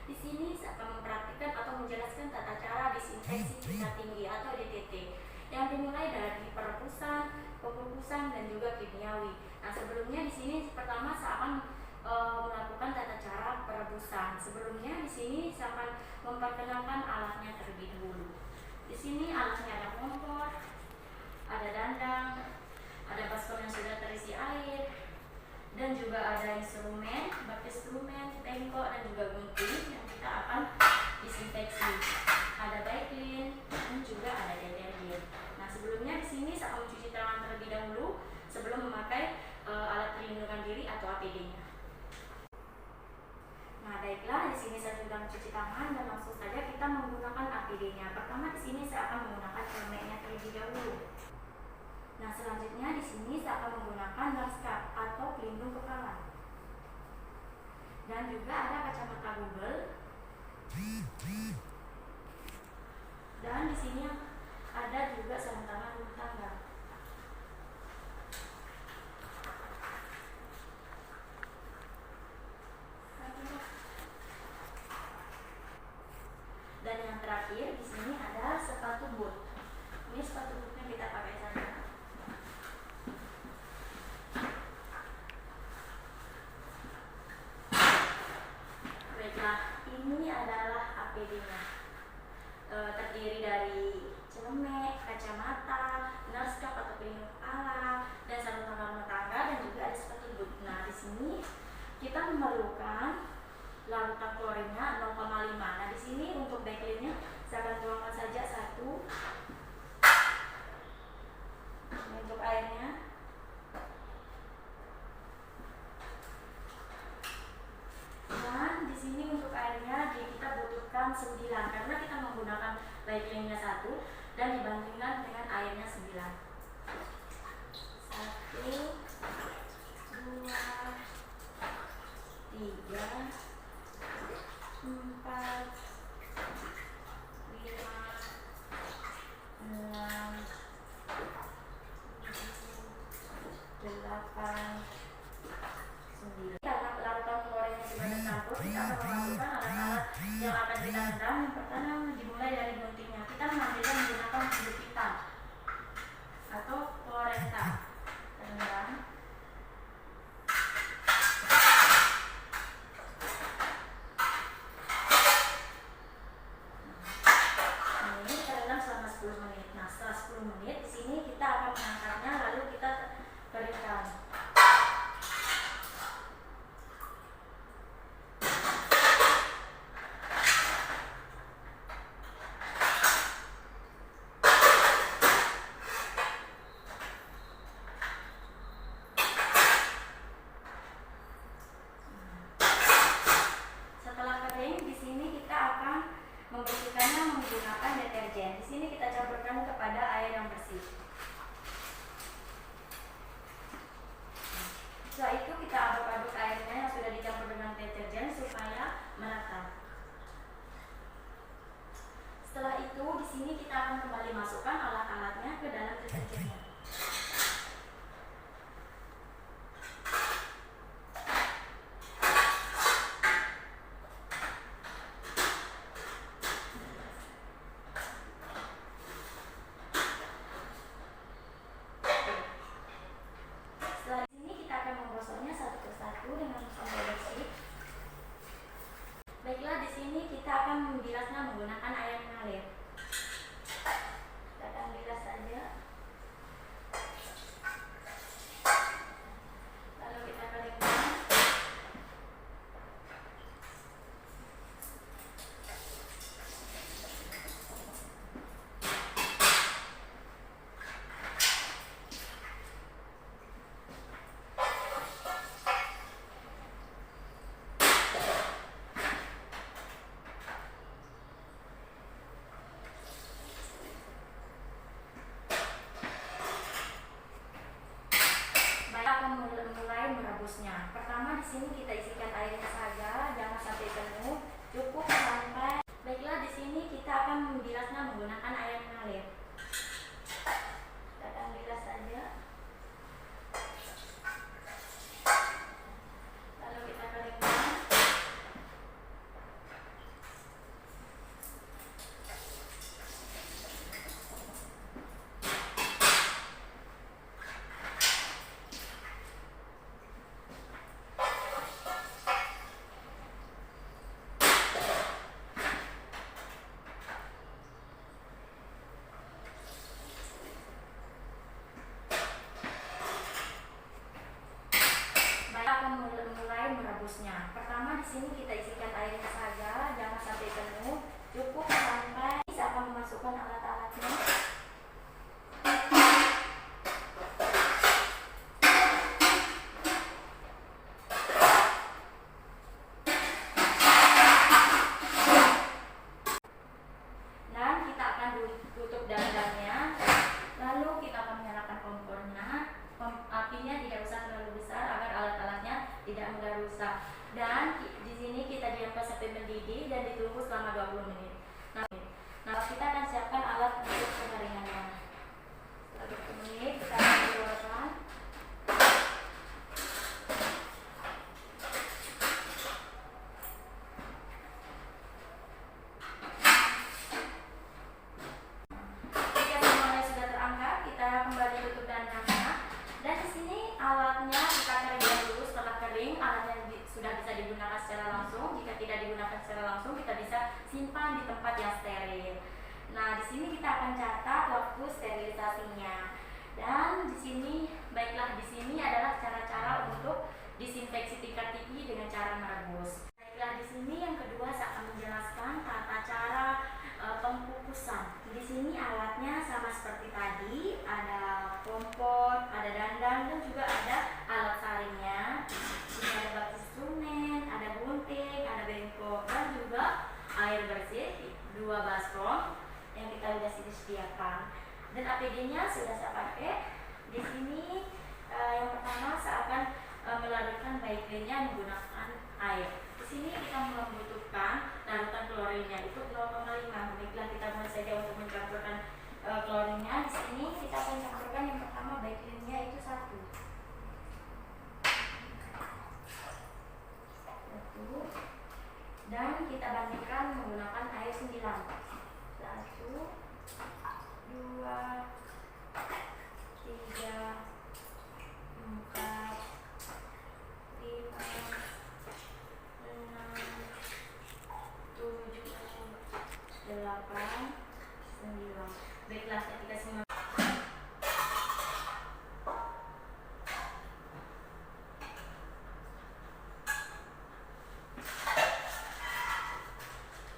Di sini saya akan mempraktikkan atau menjelaskan tata cara disinfeksi tingkat tinggi atau DTT yang dimulai dari perebusan, pengukusan, dan juga kimiawi. Nah, sebelumnya di sini pertama saya akan melakukan tata cara perebusan. Sebelumnya di sini saya akan memperkenalkan alatnya terlebih dahulu. Di sini alatnya ada kompor, ada dandang, ada baskom yang sudah terisi air, dan juga ada instrumen, bak instrumen, tengkok, dan juga gunting yang kita akan disinfeksi. Ada baiklin dan juga ada deterjen. Nah, sebelumnya di sini saya akan mencuci tangan terlebih dahulu sebelum memakai alat perlindungan diri atau APD-nya. Nah, baiklah, di sini saya sudah mencuci tangan dan langsung saja kita menggunakan APD-nya. Pertama di sini saya akan menggunakan helmetnya terlebih dahulu. Nah, selanjutnya di sini saya akan menggunakan masker atau pelindung kepala. Dan juga ada kacamata Google. Dan di sini ada juga sarung tangan rumah tangga. Dan yang terakhir di sini ada sepatu boot. Ini sepatu bootnya kita pakai saja. Baiklah, ini adalah APD-nya. Terdiri dari celemek, kacamata, nurse cap atau pelindung kepala, dan sarung tangan rumah tangga, dan juga ada sepatu boot. Nah, di sini kita memerlukan larutan klorinnya 0,5. Nah, di sini untuk backlinnya saya akan tuangkan saja 1. Ini untuk airnya. Dan di sini untuk airnya kita butuhkan 9 karena kita menggunakan backlinnya 1 dan dibandingkan dengan airnya 9. 1, 2, 3, 4, 5, 6, 7, 8, 9. Karena larutan klorinnya sudah tercampur, kita akan memasukkan alat-alat yang akan kita rendam. Yang pertama dimulai dari guntingnya. Kita mengambilnya menggunakan gunting hitam atau klorenta. Rendam. Nah, setelah 10 menit di sini kita akan mengangkatnya lalu kita keringkan. Setelah kering di sini kita akan membersihkannya menggunakan deterjen. Di sini kita campurkan kepada air yang bersih. Setelah itu kita aduk-aduk airnya yang sudah dicampur dengan deterjen supaya merata. Setelah itu di sini kita akan kembali masukkan alat-alatnya ke dalam deterjennya. Baiklah, di sini kita akan membilasnya menggunakan air mengalir. Kita akan bilas saja. Lalu kita keringkan. Mulai merebusnya. Pertama di sini kita isikan airnya saja, jangan sampai penuh, cukup sampai. Baiklah, di sini kita akan membilasnya menggunakan air mengalir. Kita akan bilas saja. Lalu kita keringkan. alatnya. Dan kita akan tutup dandangnya. Lalu kita akan menyalakan kompornya. Apinya tidak usah terlalu besar agar alat-alatnya tidak mudah rusak. Dan di sini kita diamkan sampai mendidih dan ditunggu selama 20 menit. Nah, kita akan siapkan alat untuk pengeringannya. Setelah 20 menit kita akan keluarkan. Jika semuanya sudah terangkat, kita kembali tutup dandangnya. Dan di sini alatnya kita keringkan dulu. Setelah kering, alatnya sudah bisa digunakan secara langsung. Jika tidak digunakan secara langsung, kita bisa simpan di tempat yang steril. Nah, di sini kita akan catat waktu sterilisasinya. Dan di sini, baiklah, di sini adalah cara-cara untuk disinfeksi tingkat tinggi dengan cara merebus. Baiklah, di sini yang kedua saya akan menjelaskan tata cara pengkukusan. Di sini alatnya sama seperti tadi, ada kompor, ada dandang, dan juga ada alat saringnya. Ini ada bak instrumen, ada gunting, ada bengkok, dan juga air bersih 2 baskom yang kita sudah sediakan. Dan APD-nya sudah saya pakai. Di sini yang pertama saya akan melarutkan baiklinnya menggunakan air. Di sini kita membutuhkan larutan klorinnya itu 0,5. Baiklah, kita mulai saja untuk mencampurkan klorinnya. Di sini kita akan campurkan yang pertama baiklinnya itu 1. Dan kita bandingkan menggunakan air 9. 1, 2, 3, 4, 5, 6, 7, 8, 9. Baiklah, ketika semua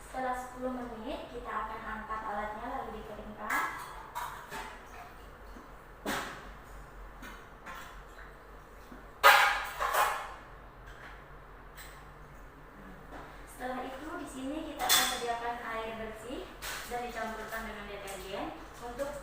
setelah 10 menit kita akan angkat alatnya lalu dikeringkan. Setelah itu di sini kita akan sediakan air bersih dan dicampurkan dengan deterjen untuk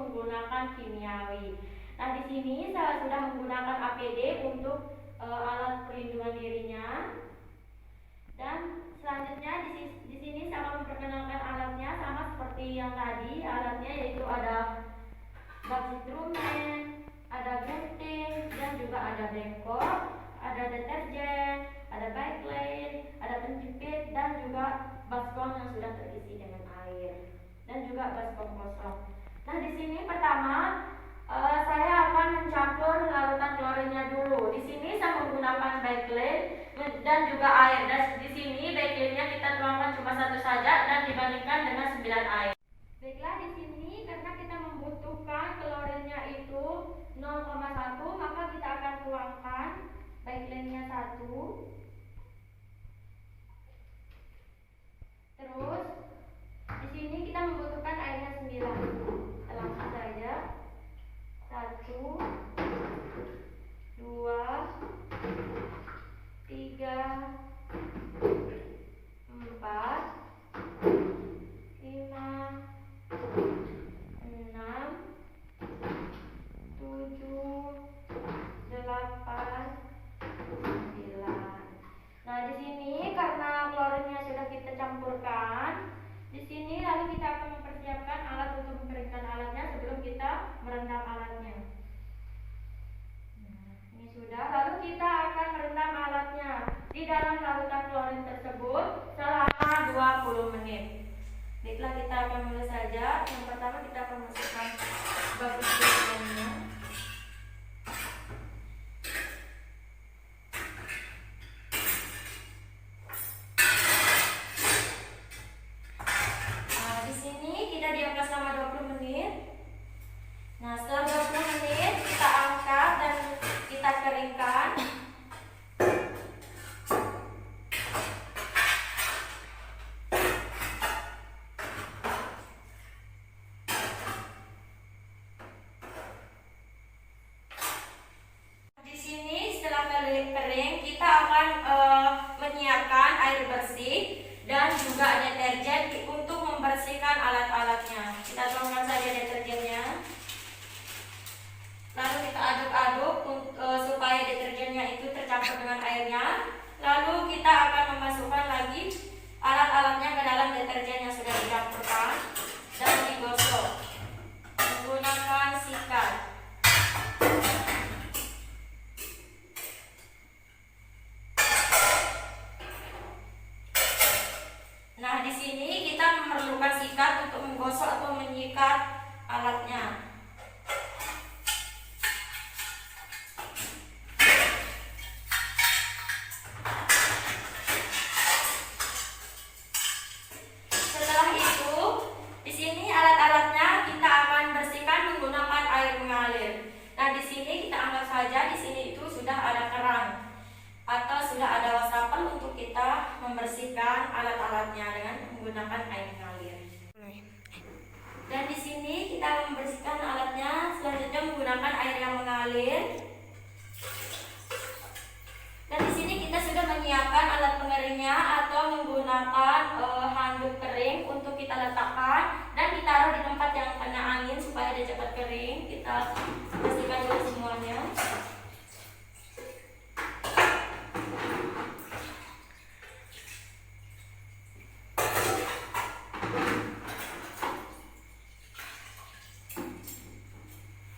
menggunakan kimiawi. Nah, di sini saya sudah menggunakan APD untuk alat perlindungan dirinya. Dan selanjutnya di sini saya akan memperkenalkan alatnya sama seperti yang tadi. Alatnya yaitu ada bak instrumen, ada gunting, dan juga ada bengkok, ada deterjen, ada backplate, ada penjepit, dan juga baskom yang sudah terisi dengan air, dan juga baskom kosong. Nah, di sini pertama saya akan mencampur larutan klorinnya dulu. Di sini saya menggunakan backplate dan juga air. Dan di sini backplate-nya kita tuangkan cuma satu saja dan dibandingkan dengan 9 air. Baiklah, di sini karena kita membutuhkan klorinnya itu 0,1, maka kita akan tuangkan backplate-nya 1. Terus di sini kita membutuhkan airnya 9. Langsung saja. 1, 2, 3, 4, 5, 6, 7, 8, 9. Nah, di sini karena klorinnya sudah kita campurkan, di sini lalu kita akan mempersiapkan alat untuk mengeringkan alatnya sebelum kita merendam alatnya. Nah, ini sudah. Lalu kita akan merendam alatnya di dalam larutan klorin tersebut selama 20 menit. Baiklah, kita akan mulai saja. Yang pertama kita akan masukkan bagus klorinnya. Nah, setelah 20 menit kita angkat dan kita keringkan. Di sini setelah kering kita akan menyiapkan air bersih dan juga deterjen untuk membersihkan alat-alatnya. Kita tuangkan saja deterjennya. Lalu kita aduk-aduk supaya deterjennya itu tercampur dengan airnya. Lalu kita akan memasukkan lagi alat-alatnya ke dalam deterjen yang sudah dicampurkan dan digosok menggunakan sikat. Nah, di sini kita memerlukan sikat untuk menggosok atau menyikat alatnya. Di sini itu sudah ada keran atau sudah ada wastafel untuk kita membersihkan alat-alatnya dengan menggunakan air mengalir. Dan di sini kita membersihkan alatnya selanjutnya menggunakan air yang mengalir. Dan di sini kita sudah menyiapkan alat pengeringnya atau menggunakan handuk kering untuk kita letakkan dan ditaruh di tempat yang kena angin supaya dia cepat kering. Kita bersihkan dulu semuanya.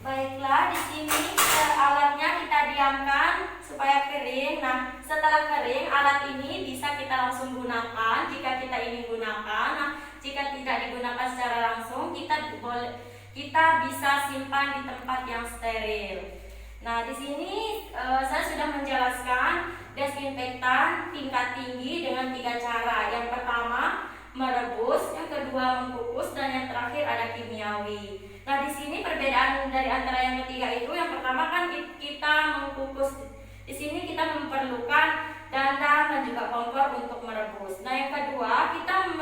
Baiklah, di sini alatnya kita diamkan supaya kering. Nah, setelah kering alat ini bisa kita langsung gunakan jika kita ingin gunakan. Nah, jika tidak digunakan secara langsung, kita bisa simpan di tempat yang steril. Nah, di sini saya sudah menjelaskan desinfektan tingkat tinggi dengan 3 cara. Yang pertama merebus, yang kedua mengukus, dan yang terakhir ada kimiawi. Nah, di sini perbedaan dari antara yang ketiga itu, yang pertama kan kita mengukus. Di sini kita memerlukan dandang dan juga kompor untuk merebus. Nah, yang kedua kita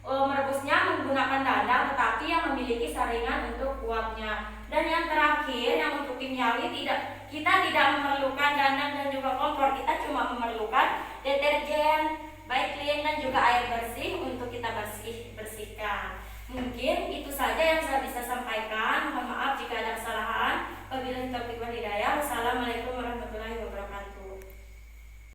merebusnya menggunakan dandang tetapi yang memiliki saringan untuk uapnya. Dan yang terakhir yang untuk kimiawi kita tidak memerlukan dandang dan juga kompor. Kita cuma memerlukan deterjen, baik clean dan juga air bersih untuk kita bersihkan. Mungkin itu saja yang saya bisa sampaikan. Mohon maaf jika ada kesalahan. Wabillahi taufiq wal hidayah. Wassalamualaikum warahmatullahi wabarakatuh.